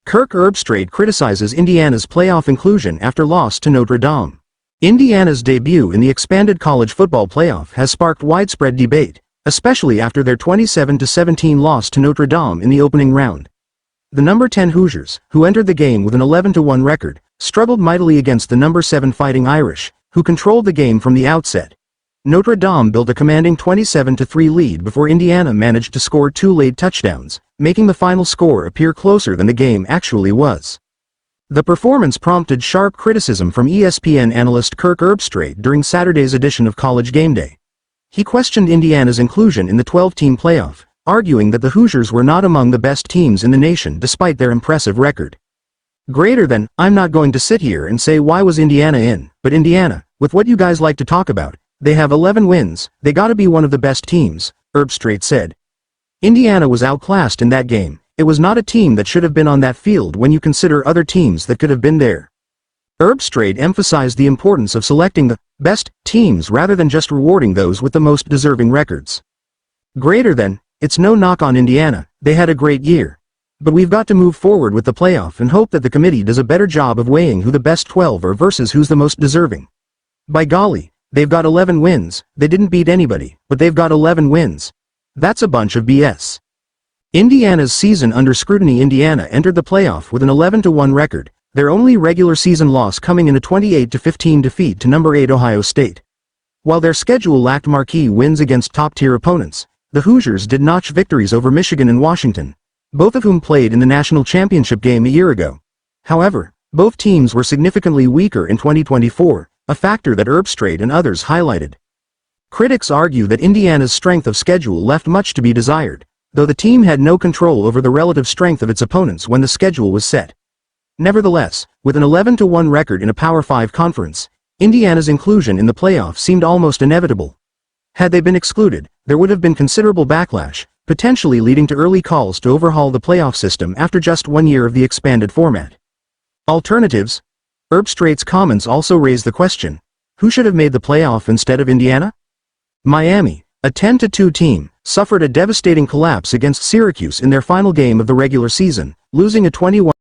Kirk Herbstreit criticizes Indiana's playoff inclusion after loss to Notre Dame. Indiana's debut in the expanded college football playoff has sparked widespread debate, especially after their 27-17 loss to Notre Dame in the opening round. The number 10 Hoosiers, who entered the game with an 11-1 record, struggled mightily against the number 7 Fighting Irish, who controlled the game from the outset. Notre Dame built a commanding 27-3 lead before Indiana managed to score 2 late touchdowns, making the final score appear closer than the game actually was. The performance prompted sharp criticism from ESPN analyst Kirk Herbstreit during Saturday's edition of College GameDay. He questioned Indiana's inclusion in the 12-team playoff, arguing that the Hoosiers were not among the best teams in the nation despite their impressive record. I'm not going to sit here and say why was Indiana in, but Indiana, with what you guys like to talk about, they have 11 wins, they gotta be one of the best teams, Herbstreit said. Indiana was outclassed in that game. It was not a team that should have been on that field when you consider other teams that could have been there. Herbstreit emphasized the importance of selecting the best teams rather than just rewarding those with the most deserving records. It's no knock on Indiana, they had a great year. But we've got to move forward with the playoff and hope that the committee does a better job of weighing who the best 12 are versus who's the most deserving. By golly, they've got 11 wins, they didn't beat anybody, but they've got 11 wins. That's a bunch of BS. Indiana's season under scrutiny. Indiana entered the playoff with an 11-1 record, their only regular season loss coming in a 28-15 defeat to number 8 Ohio State. While their schedule lacked marquee wins against top-tier opponents, the Hoosiers did notch victories over Michigan and Washington, both of whom played in the national championship game a year ago. However, both teams were significantly weaker in 2024, a factor that Herbstreit and others highlighted. Critics argue that Indiana's strength of schedule left much to be desired, though the team had no control over the relative strength of its opponents when the schedule was set. Nevertheless, with an 11-1 record in a Power 5 conference, Indiana's inclusion in the playoff seemed almost inevitable. Had they been excluded, there would have been considerable backlash, potentially leading to early calls to overhaul the playoff system after just 1 year of the expanded format. Alternatives? Herbstreit's comments also raise the question, who should have made the playoff instead of Indiana? Miami, a 10-2 team, suffered a devastating collapse against Syracuse in their final game of the regular season, losing a 21